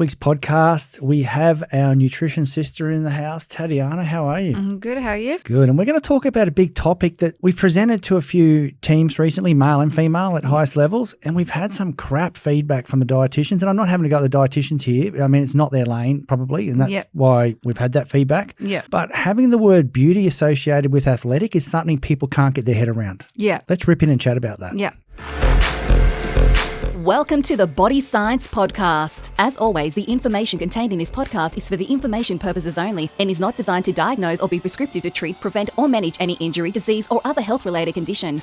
week's podcast, we have our nutrition sister in the house. Tatiana, how are you? I'm good. How are you? Good. And we're going to talk about a big topic that we presented to a few teams recently, male and female at highest levels, and we've had some crap feedback from the dietitians. And I'm not having to go to the dietitians here. I mean, it's not their lane probably, and that's why we've had that feedback. Yeah. But having the word beauty associated with athletic is something people can't get their head around. Yeah. Let's rip in and chat about that. Yeah. Welcome to the Body Science Podcast. As always, the information contained in this podcast is for the information purposes only and is not designed to diagnose or be prescriptive to treat, prevent, or manage any injury, disease, or other health-related condition.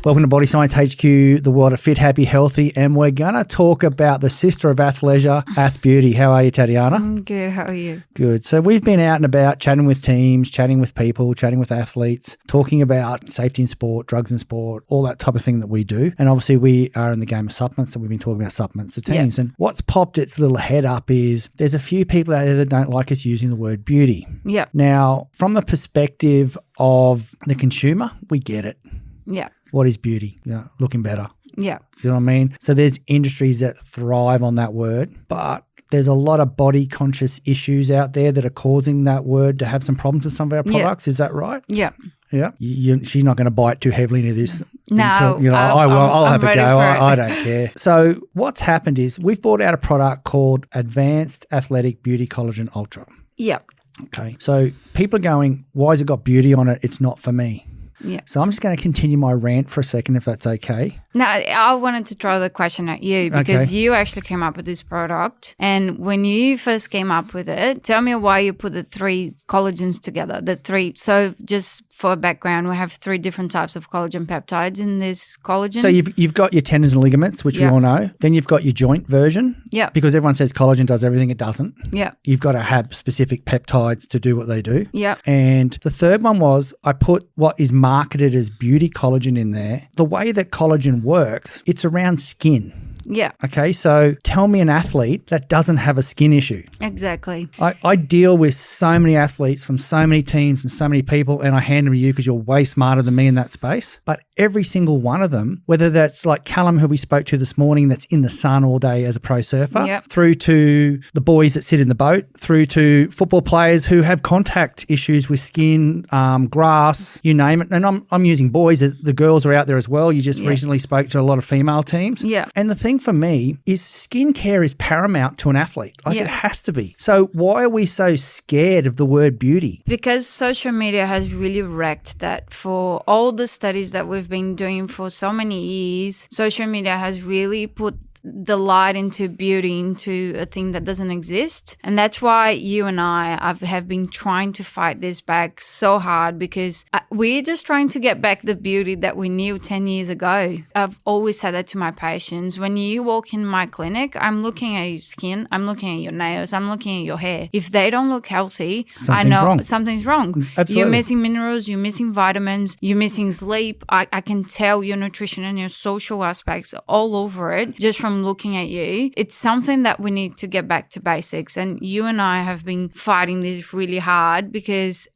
Welcome to Body Science HQ, the world of fit, happy, healthy, and we're going to talk about the sister of athleisure, Ath Beauty. How are you, Tatiana? I'm good. How are you? Good. So we've been out and about chatting with teams, chatting with people, chatting with athletes, talking about safety in sport, drugs in sport, all that type of thing that we do. And obviously we are in the game of supplements, so we've been talking about supplements to teams. And what's popped its little head up is there's a few people out there that don't like us using the word beauty. Yeah. Now, from the perspective of the consumer, we get it. Yeah. What is beauty? Yeah, looking better. Yeah. You know what I mean? So there's industries that thrive on that word, but there's a lot of body conscious issues out there that are causing that word to have some problems with some of our products. Is that right? Yeah. Yeah. She's not going to bite too heavily into this. No. I'll have a go. I I don't care. So what's happened is we've brought out a product called Advanced Athletic Beauty Collagen Ultra. Yeah. Okay. So people are going, why has it got beauty on it? It's not for me. Yeah. So I'm just going to continue my rant for a second, if that's okay. No, I wanted to throw the question at you because you actually came up with this product. And when you first came up with it, tell me why you put the 3 collagens together, the 3. So just for background, we have 3 different types of collagen peptides in this collagen. So you've got your tendons and ligaments, which we all know. Then you've got your joint version. Yeah. Because everyone says collagen does everything, it doesn't. Yeah. You've got to have specific peptides to do what they do. Yeah. And the third one was I put what is marketed as beauty collagen in there. The way that collagen works, it's around skin. Yeah. Okay, so tell me an athlete that doesn't have a skin issue. Exactly. I deal with so many athletes from so many teams and so many people, and I hand them to you because you're way smarter than me in that space. But every single one of them, whether that's like Callum, who we spoke to this morning, that's in the sun all day as a pro surfer, through to the boys that sit in the boat, through to football players who have contact issues with skin, grass, you name it. And I'm using boys. The girls are out there as well. You just recently spoke to a lot of female teams. Yeah. And the thing for me is skincare is paramount to an athlete. Like it has to be. So why are we so scared of the word beauty? Because social media has really wrecked that. For all the studies that we've been doing for so many years, social media has really put the light into beauty into a thing that doesn't exist. And that's why you and I have been trying to fight this back so hard, because we're just trying to get back the beauty that we knew 10 years ago. I've always said that to my patients. When you walk in my clinic, I'm looking at your skin, I'm looking at your nails, I'm looking at your hair. If they don't look healthy, I know something's wrong. Absolutely. You're missing minerals, you're missing vitamins, you're missing sleep. I can tell your nutrition and your social aspects all over it just from looking at you. It's something that we need to get back to basics. And you and I have been fighting this really hard because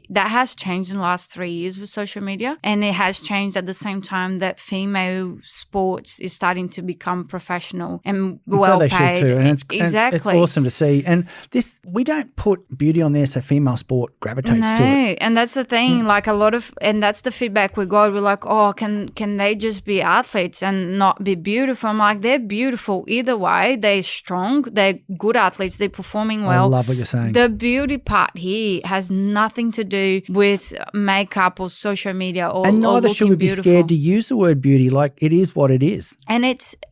that has changed in the last 3 years with social media, and it has changed at the same time that female sports is starting to become professional and well paid. So they should too, and it's awesome to see. And we don't put beauty on there so female sport gravitates to it. And that's the thing. Like and that's the feedback we got. We're like, oh, can they just be athletes and not be beautiful? I'm like, they're beautiful either way. They're strong. They're good athletes. They're performing well. I love what you're saying. The beauty part here has nothing to do with makeup or social media and neither should we be scared to use the word beauty. Like, it is what it is. And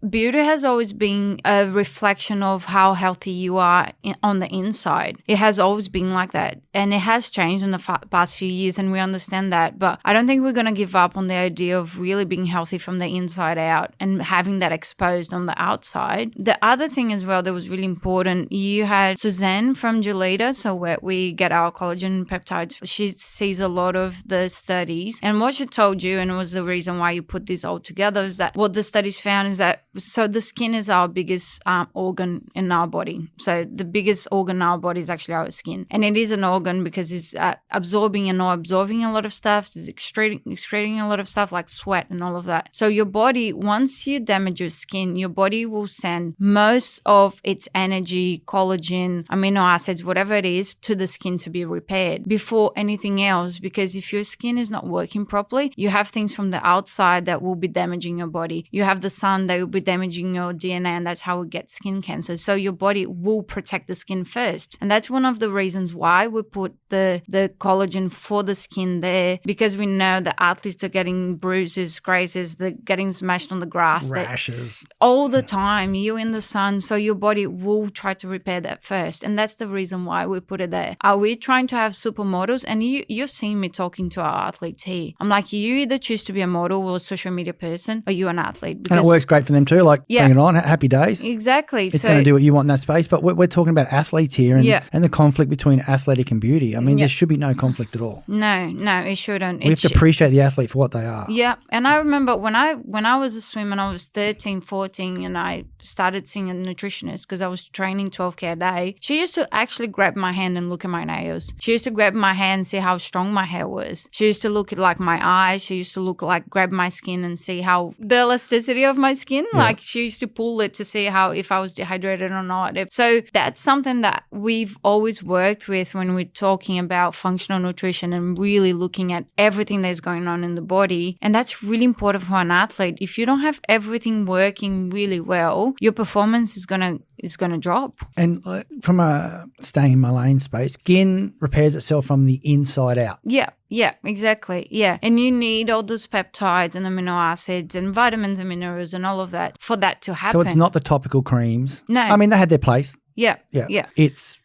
beauty has always been a reflection of how healthy you are on the inside. It has always been like that, and it has changed in the past few years, and we understand that. But I don't think we're going to give up on the idea of really being healthy from the inside out and having that exposed on the outside. The other thing as well that was really important, you had Suzanne from Julita, so where we get our collagen peptide peptides. She sees a lot of the studies. And what she told you, and it was the reason why you put this all together, is that what the studies found is that, so the skin is our biggest organ in our body. So the biggest organ in our body is actually our skin. And it is an organ because it's absorbing and not absorbing a lot of stuff. It's excreting a lot of stuff like sweat and all of that. So your body, once you damage your skin, your body will send most of its energy, collagen, amino acids, whatever it is, to the skin to be repaired before anything else. Because if your skin is not working properly, you have things from the outside that will be damaging your body. You have the sun that will be damaging your DNA, and that's how we get skin cancer. So your body will protect the skin first. And that's one of the reasons why we put the collagen for the skin there, because we know that athletes are getting bruises, grazes, they're getting smashed on the grass, rashes all the time. You're in the sun, so your body will try to repair that first. And that's the reason why we put it there. Are we trying to have supermodels? And you've seen me talking to our athletes here. I'm like, you either choose to be a model or a social media person, or you're an athlete. And it works great for them too. Like, bring it on, happy days. Exactly. It's going to do what you want in that space. But we're talking about athletes here and the conflict between athletic and beauty. I mean, there should be no conflict at all. No, it shouldn't. We have to appreciate the athlete for what they are. Yeah. And I remember when I was a swimmer, I was 13, 14, and I started seeing a nutritionist because I was training 12K a day. She used to actually grab my hand and look at my nails. She used to grab my hand and see how strong my hair was. She used to look at like my eyes. She used to look like grab my skin and see how the elasticity of my skin, like she used to pull it to see how if I was dehydrated or not. So that's something that we've always worked with when we're talking about functional nutrition and really looking at everything that's going on in the body. And that's really important for an athlete. If you don't have everything working really well, your performance is gonna drop. And from staying in my lane space, skin repairs itself from the inside out. Yeah, exactly. Yeah. And you need all those peptides and amino acids and vitamins and minerals and all of that for that to happen. So it's not the topical creams. No. I mean, they had their place. Yeah.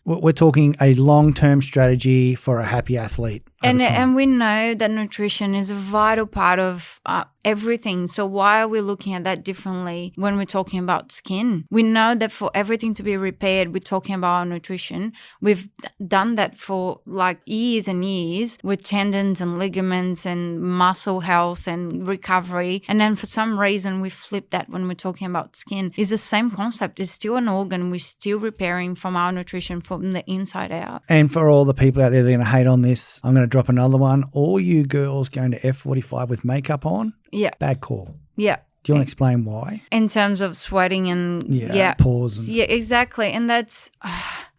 We're talking a long-term strategy for a happy athlete. And we know that nutrition is a vital part of everything. So why are we looking at that differently when we're talking about skin? We know that for everything to be repaired, we're talking about our nutrition. We've done that for like years and years with tendons and ligaments and muscle health and recovery. And then for some reason, we flip that when we're talking about skin. It's the same concept. It's still an organ. We're still repairing from our nutrition from the inside out. And for all the people out there that are going to hate on this, I'm going to drop another one. All you girls going to F45 with makeup on, bad call. Yeah. Do you want to explain why? In terms of sweating and pores. Yeah, exactly. And that's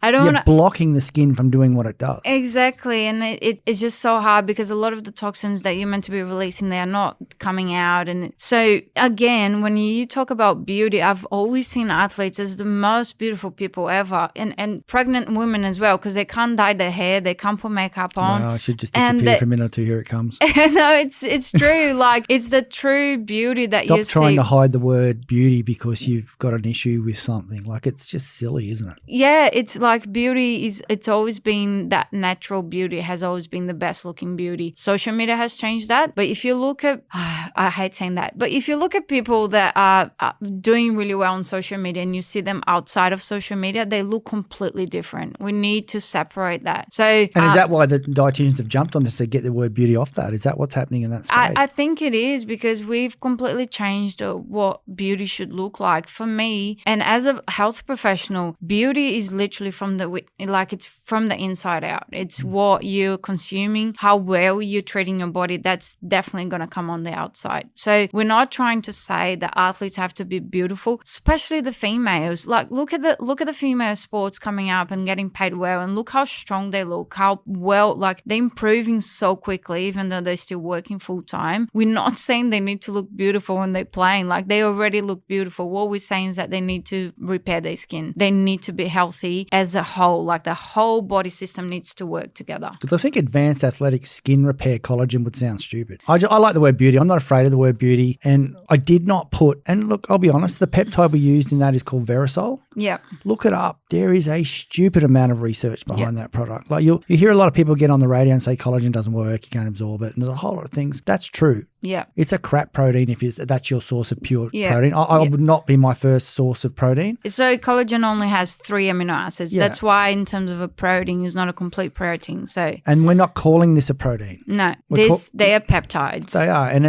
You're blocking the skin from doing what it does. Exactly. And it's just so hard because a lot of the toxins that you're meant to be releasing, they are not coming out. And so again, when you talk about beauty, I've always seen athletes as the most beautiful people ever, and pregnant women as well, because they can't dye their hair, they can't put makeup on. Well, I should just disappear for a minute or two. Here it comes. No, it's true. Like, it's the true beauty that you see. Stop trying to hide the word beauty because you've got an issue with something. Like, it's just silly, isn't it? Yeah, it's like beauty it's always been that natural beauty, has always been the best looking beauty. Social media has changed that. But if you look at, I hate saying that, but if you look at people that are doing really well on social media and you see them outside of social media, they look completely different. We need to separate that. So, and is that why the dietitians have jumped on this to get the word beauty off that? Is that what's happening in that space? I think it is, because we've completely changed what beauty should look like. For me, and as a health professional, beauty is literally it's from the inside out. It's what you're consuming, how well you're treating your body. That's definitely going to come on the outside. So we're not trying to say that athletes have to be beautiful, especially the females. Like, look at the female sports coming up and getting paid well, and look how strong they look, how well, like, they're improving so quickly, even though they're still working full time. We're not saying they need to look beautiful when they're playing. Like, they already look beautiful. What we're saying is that they need to repair their skin. They need to be healthy as a whole. Like, the whole body system needs to work together. Because I think advanced athletic skin repair collagen would sound stupid. I like the word beauty. I'm not afraid of the word beauty. And I did not put, and look, I'll be honest, the peptide we used in that is called Verisol. Yeah. Look it up. There is a stupid amount of research behind that product. Like, you hear a lot of people get on the radio and say collagen doesn't work, you can't absorb it, and there's a whole lot of things. That's true. Yeah. It's a crap protein if that's your source of pure Yeah. protein. I would not be my first source of protein. So collagen only has 3 amino acids. Yeah. That's why in terms of a protein, it's not a complete protein. So And we're not calling this a protein. no, they are peptides. They are. And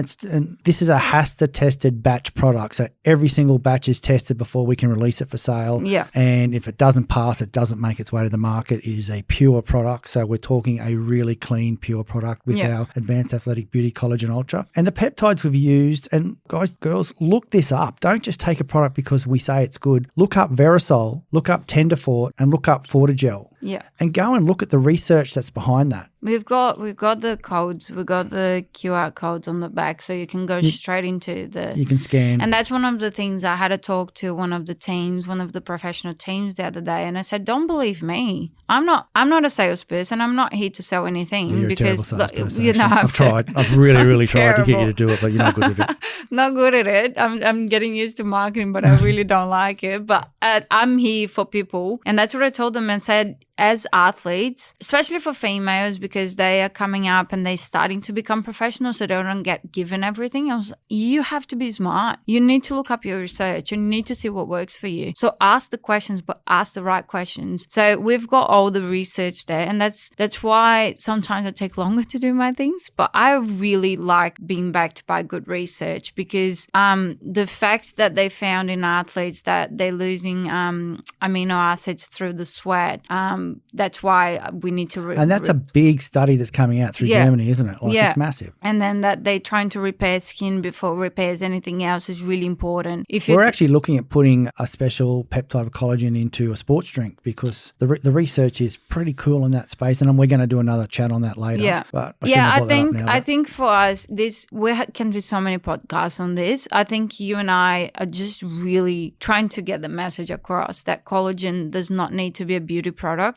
this is a HASTA tested batch product. So every single batch is tested before we can release it for sale. Yeah. And if it doesn't pass, it doesn't make its way to the market. It is a pure product. So we're talking a really clean, pure product with our Advanced Athletic Beauty Collagen Ultra. And the peptides we've used, and guys, girls, look this up. Don't just take a product because we say it's good. Look up Verisol, look up Tenderfort, and look up Fortigel. Yeah. And go and look at the research that's behind that. We've got the codes. We've got the QR codes on the back, so you can go straight into the. You can scan. And that's one of the things I had to talk to one of the professional teams the other day, and I said, "Don't believe me. I'm not a salesperson. I'm not here to sell anything You're because a terrible salesperson, you know I've tried. I've really tried to get you to do it, but you're not good at it. Not good at it. I'm getting used to marketing, but I really don't like it. But I'm here for people, and that's what I told them and said. As athletes, especially for females, because they are coming up and they're starting to become professional, so they don't get given everything. You have to be smart. You need to look up your research. You need to see what works for you. So ask the questions, but ask the right questions. So we've got all the research there, and that's why sometimes I take longer to do my things. But I really like being backed by good research because the fact that they found in athletes that they're losing amino acids through the sweat. That's why we need to... And that's a big study that's coming out through Germany, isn't it? It's massive. And then that they're trying to repair skin before it repairs anything else is really important. We're actually looking at putting a special peptide of collagen into a sports drink because the research is pretty cool in that space, and we're going to do another chat on that later. Yeah, but I think for us, we can do so many podcasts on this. I think you and I are just really trying to get the message across that collagen does not need to be a beauty product.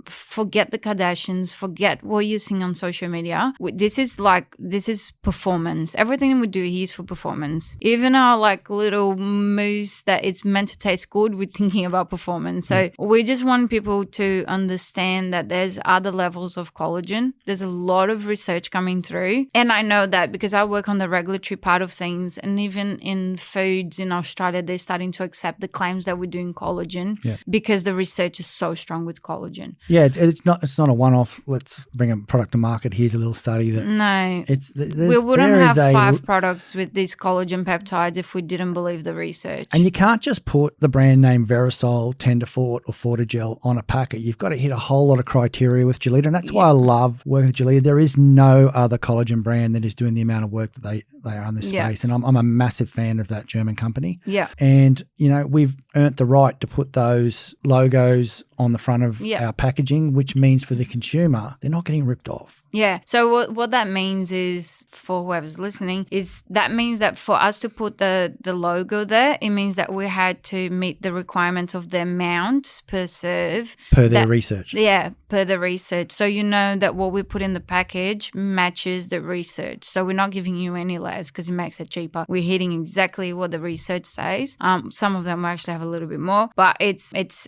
Forget the Kardashians, forget what you're seeing on social media. This is performance. Everything we do here is for performance. Even our little mousse that it's meant to taste good, we're thinking about performance. So we just want people to understand that there's other levels of collagen. There's a lot of research coming through. And I know that because I work on the regulatory part of things, and even in foods in Australia, they're starting to accept the claims that we're doing collagen because the research is so strong with collagen. Yeah, it's not a one-off. Let's bring a product to market. Here's a little study that. No, we wouldn't have 5 products with these collagen peptides if we didn't believe the research. And you can't just put the brand name Verisol, Tenderfort, or Fortigel on a packet. You've got to hit a whole lot of criteria with Gelita, and that's why I love working with Gelita. There is no other collagen brand that is doing the amount of work that they are in this space, and I'm a massive fan of that German company. Yeah, and we've earned the right to put those logos on the front of our packaging, which means for the consumer, they're not getting ripped off. Yeah. So what that means is, for whoever's listening, that means that for us to put the logo there, it means that we had to meet the requirements of the amount per serve. Per their research. Yeah, per the research. So you know that what we put in the package matches the research. So we're not giving you any less because it makes it cheaper. We're hitting exactly what the research says. Some of them actually have a little bit more, but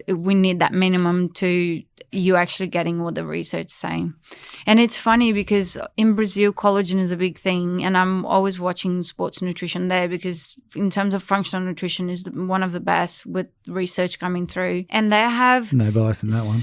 we need that minimum to you actually getting what the research is saying. And it's funny because in Brazil, collagen is a big thing, and I'm always watching sports nutrition there because in terms of functional nutrition is one of the best with research coming through. And they have no bias in that one.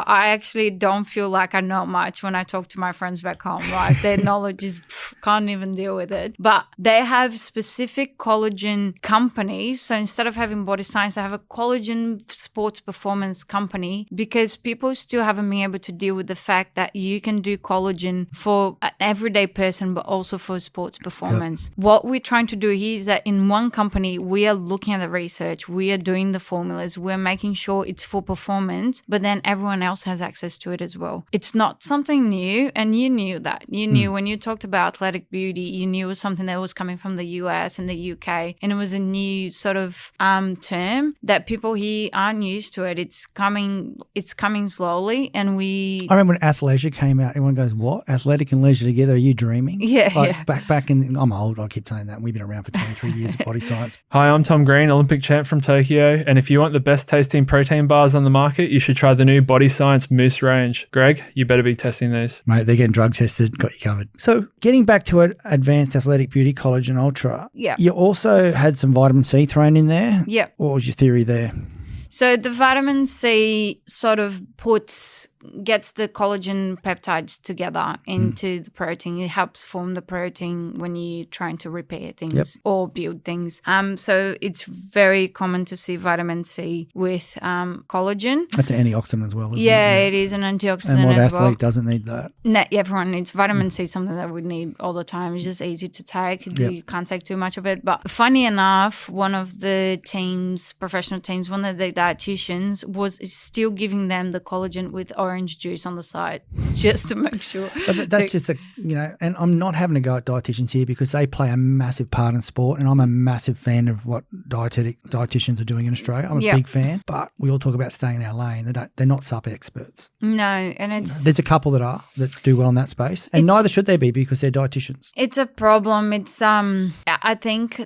I actually don't feel like I know much when I talk to my friends back home. Like their knowledge is can't even deal with it. But they have specific collagen companies. So instead of having Body Science, they have a collagen sports performance company because people still haven't been able to deal with the fact that you can do collagen for an everyday person, but also for sports performance. Yep. What we're trying to do here is that in one company, we are looking at the research, we are doing the formulas, we're making sure it's for performance, but then everyone else has access to it as well. It's not something new, and you knew that. You knew when you talked about athletic beauty, you knew it was something that was coming from the US and the UK, and it was a new sort of term that people here aren't used to it. It's coming slowly, and I remember when athleisure came out, everyone goes, "What? Athletic and leisure together? Are you dreaming?" Yeah, Back in, I'm old, I keep saying that. We've been around for 23 years of Body Science. Hi, I'm Tom Green, Olympic champ from Tokyo, and if you want the best tasting protein bars on the market, you should try tried the new Body Science Mousse range. Greg, you better be testing these. Mate, they're getting drug tested, got you covered. So getting back to Advanced Athletic Beauty Collagen Ultra, Yeah. you also had some vitamin C thrown in there. Yeah. What was your theory there? So the vitamin C sort of gets the collagen peptides together into the protein. It helps form the protein when you're trying to repair things or build things. So it's very common to see vitamin C with collagen. That's an antioxidant as well, isn't It is an antioxidant And what as athlete well. doesn't need that? No, everyone needs vitamin C, something that we need all the time. It's just easy to take. You can't take too much of it. But funny enough, one of the teams, professional teams, one of the dietitians was still giving them the collagen with orange juice on the side just to make sure. But that's just and I'm not having to go at dietitians here because they play a massive part in sport, and I'm a massive fan of what dietitians are doing in Australia. I'm a big fan, but we all talk about staying in our lane. They're not sup experts. No, and there's a couple that do well in that space, and neither should they be because they're dietitians. It's a problem. It's I think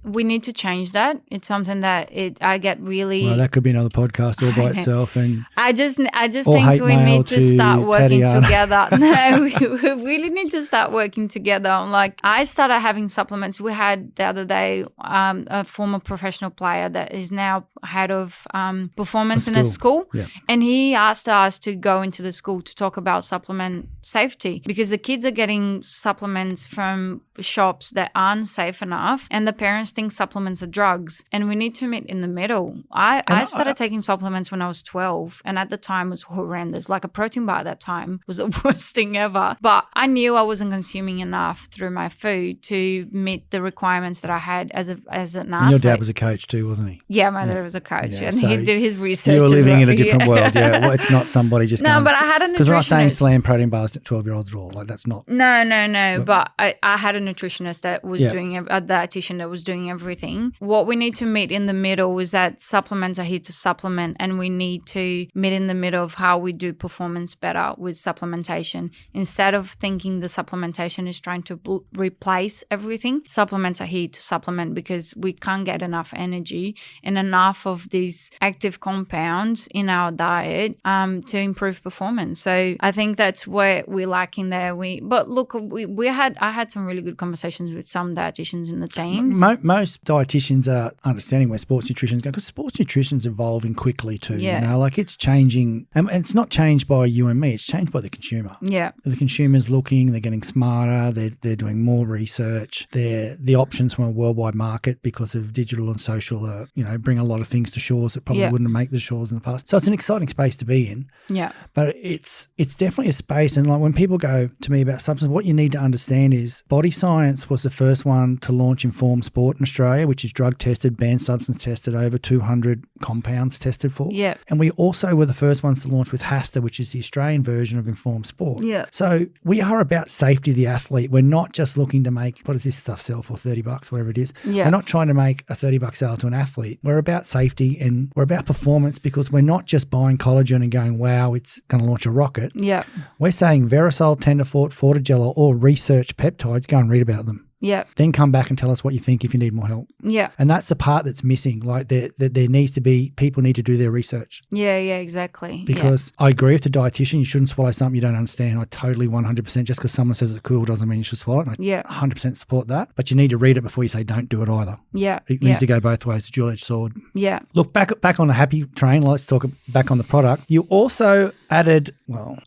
we need to change that. It's something that I get really. Well, that could be another podcast all by itself. And I just think we need to start working together. No, we really need to start working together. Like I started having supplements. We had the other day a former professional player that is now head of performance in a school, and he asked us to go into the school to talk about supplement safety because the kids are getting supplements from shops that aren't safe enough, and the parents think supplements are drugs, and we need to meet in the middle. I started taking supplements when I was 12, and at the time it was horrendous. Like a protein bar at that time was the worst thing ever. But I knew I wasn't consuming enough through my food to meet the requirements that I had as an athlete. And your dad was a coach too, wasn't he? Yeah, my dad was a coach, and so he did his research. You were living in a well. different world. Yeah, well, it's not somebody just. No, but I had a nutritionist. Because we're not saying slam protein bars that 12-year-olds at all. Like that's not. No. But I had a nutritionist that was doing a dietitian that was doing everything. What we need to meet in the middle is that supplements are here to supplement, and we need to meet in the middle of how we do performance better with supplementation. Instead of thinking the supplementation is trying to replace everything, supplements are here to supplement because we can't get enough energy and enough of these active compounds in our diet to improve performance. So I think that's where we're lacking there. I had some really good conversations with some dietitians in the teams. Most dietitians are understanding where sports nutrition is going because sports nutrition is evolving quickly too. Yeah. Like it's changing, and it's not changed by you and me. It's changed by the consumer. Yeah, the consumer's looking. They're getting smarter. They're doing more research. The options from a worldwide market because of digital and social bring a lot of things to shores that probably wouldn't make the shores in the past. So it's an exciting space to be in. Yeah, but it's definitely a space. And like when people go to me about substance, what you need to understand is Body Science was the first one to launch Informed Sport in Australia, which is drug tested, banned substance tested, over 200 compounds tested for. Yeah. And we also were the first ones to launch with HASTA, which is the Australian version of Informed Sport. Yeah. So we are about safety of the athlete. We're not just looking to make, what does this stuff sell for, $30, whatever it is. Yeah. We're not trying to make a $30 sale to an athlete. We're about safety and we're about performance because we're not just buying collagen and going, wow, it's going to launch a rocket. Yeah. We're saying Verisol, Tenderfort, Fortigel are all research peptides. Go and read about them. Yeah. Then come back and tell us what you think if you need more help. Yeah. And that's the part that's missing. Like there needs to be, people need to do their research. Yeah, exactly. Because I agree with the dietitian, you shouldn't swallow something you don't understand. I totally 100%, just because someone says it's cool doesn't mean you should swallow it. And I 100% support that. But you need to read it before you say don't do it either. Yeah. It needs to go both ways, a dual-edged sword. Yeah. Look, back on the happy train, let's talk back on the product. You also added,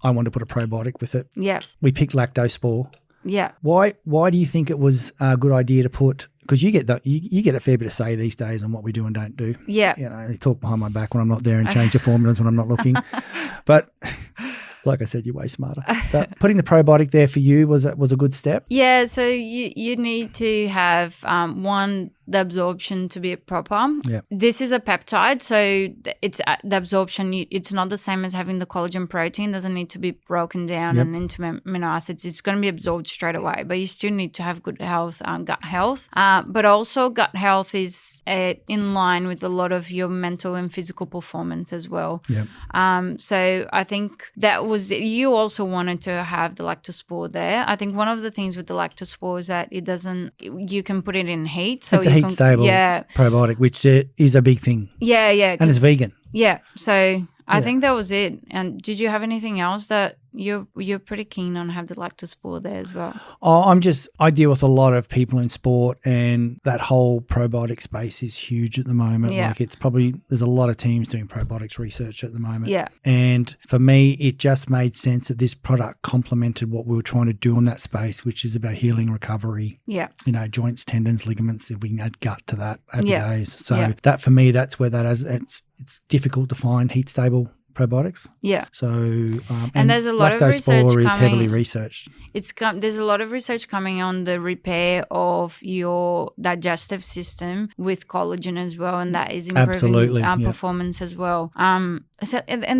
I wanted to put a probiotic with it. Yeah. We picked Lactospore. Yeah. Why do you think it was a good idea to put? Because you get you get a fair bit of say these days on what we do and don't do. Yeah. They talk behind my back when I'm not there and change the formulas when I'm not looking. But like I said, you're way smarter. But putting the probiotic there for you was a good step. Yeah. So you need to have the absorption to be proper. Yeah. This is a peptide, so it's the absorption. It's not the same as having the collagen protein. It doesn't need to be broken down and into amino acids. It's going to be absorbed straight away, but you still need to have good health, gut health. But also gut health is in line with a lot of your mental and physical performance as well. Yeah. So I think that was it. You also wanted to have the Lactospore there. I think one of the things with the Lactospore is that you can put it in heat. So it's a heat stable probiotic, which is a big thing. Yeah. And it's vegan. Yeah. So I think that was it. And did you have anything else that you're pretty keen on have the lactospore there as well? I deal with a lot of people in sport, and that whole probiotic space is huge at the moment. Yeah. Like there's a lot of teams doing probiotics research at the moment. Yeah. And for me, it just made sense that this product complemented what we were trying to do in that space, which is about healing, recovery. Yeah. Joints, tendons, ligaments. If we can add gut to that, happy Yeah. days. So that for me, that's where that is. It's difficult to find heat stable probiotics. Yeah. So and there's a lot of research lactospore is coming. heavily researched. There's a lot of research coming on the repair of your digestive system with collagen as well, and that is improving performance as well. And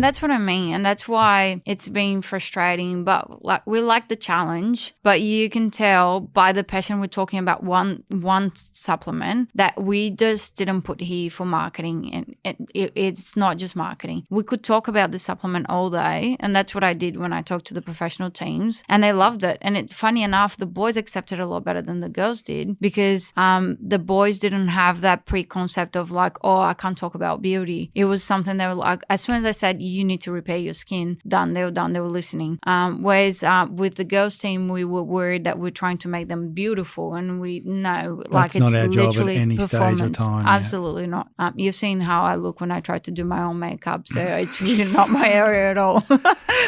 that's what I mean, and that's why it's been frustrating. But we like the challenge, but you can tell by the passion we're talking about one supplement that we just didn't put here for marketing, and it's not just marketing. We could talk about the supplement all day, and that's what I did when I talked to the professional teams, and they loved it. And funny enough, the boys accepted it a lot better than the girls did, because the boys didn't have that preconcept of like, oh, I can't talk about beauty. It was something they were like, as soon as I said you need to repair your skin, they were listening. Whereas with the girls team, we were worried that we're trying to make them beautiful, and we know like it's not our literally job at any performance. stage of time. Absolutely not. You've seen how I look when I try to do my own makeup, so it's really not my area at all.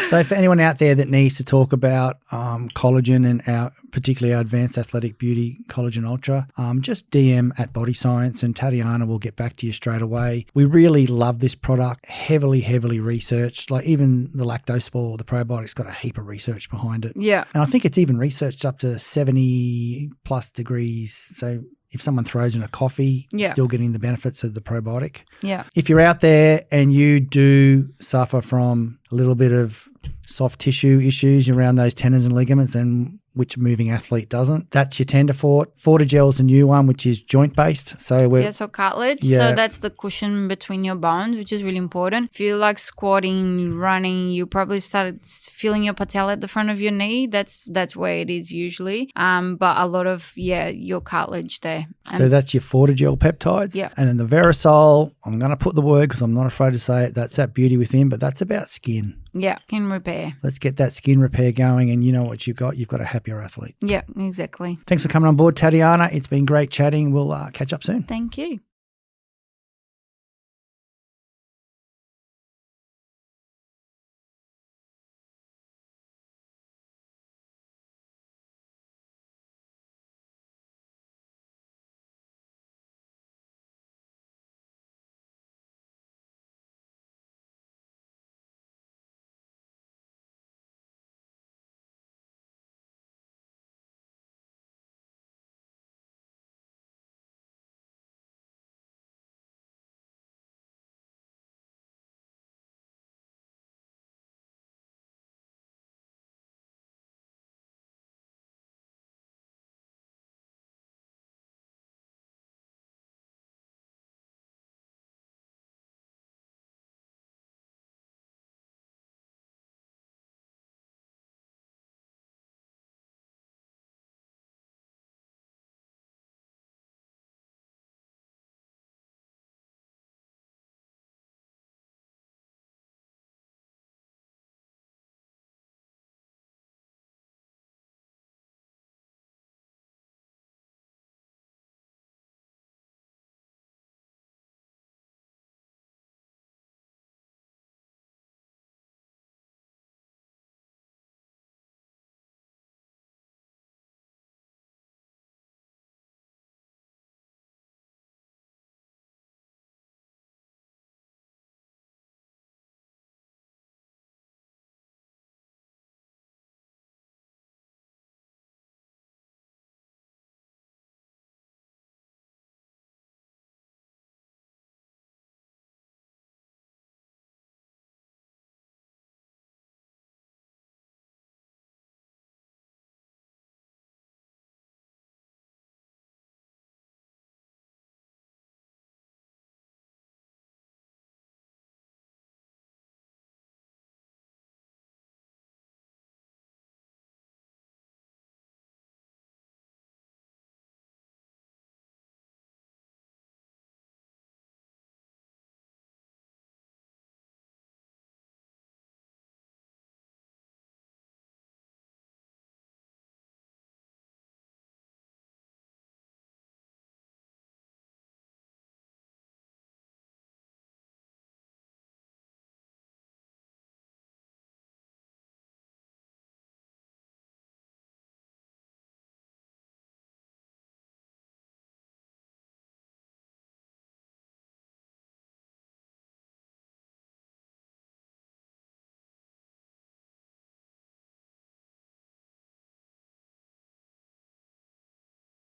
So for anyone out there that needs to talk about collagen and particularly our Advanced Athletic Beauty Collagen Ultra, just DM at Body Science, and Tatiana will get back to you straight away. We really love this product, heavily researched. Like even the lactospore, the probiotic's got a heap of research behind it. Yeah. And I think it's even researched up to 70 plus degrees. So if someone throws in a coffee, still getting the benefits of the probiotic. Yeah. If you're out there and you do suffer from a little bit of soft tissue issues around those tendons and ligaments, and which moving athlete doesn't, that's your Tendafort. Fortigel's a new one, which is joint-based. So cartilage. Yeah. So that's the cushion between your bones, which is really important. If you like squatting, running, you probably started feeling your patella at the front of your knee. That's where it is usually. But a lot of, your cartilage there. So that's your Fortigel peptides. Yeah. And then the Verisol, I'm going to put the word because I'm not afraid to say it, that's that Beauty Within, but that's about skin. Yeah, skin repair. Let's get that skin repair going, and you know what you've got? You've got a happier athlete. Yeah, exactly. Thanks for coming on board, Tatiana. It's been great chatting. We'll catch up soon. Thank you.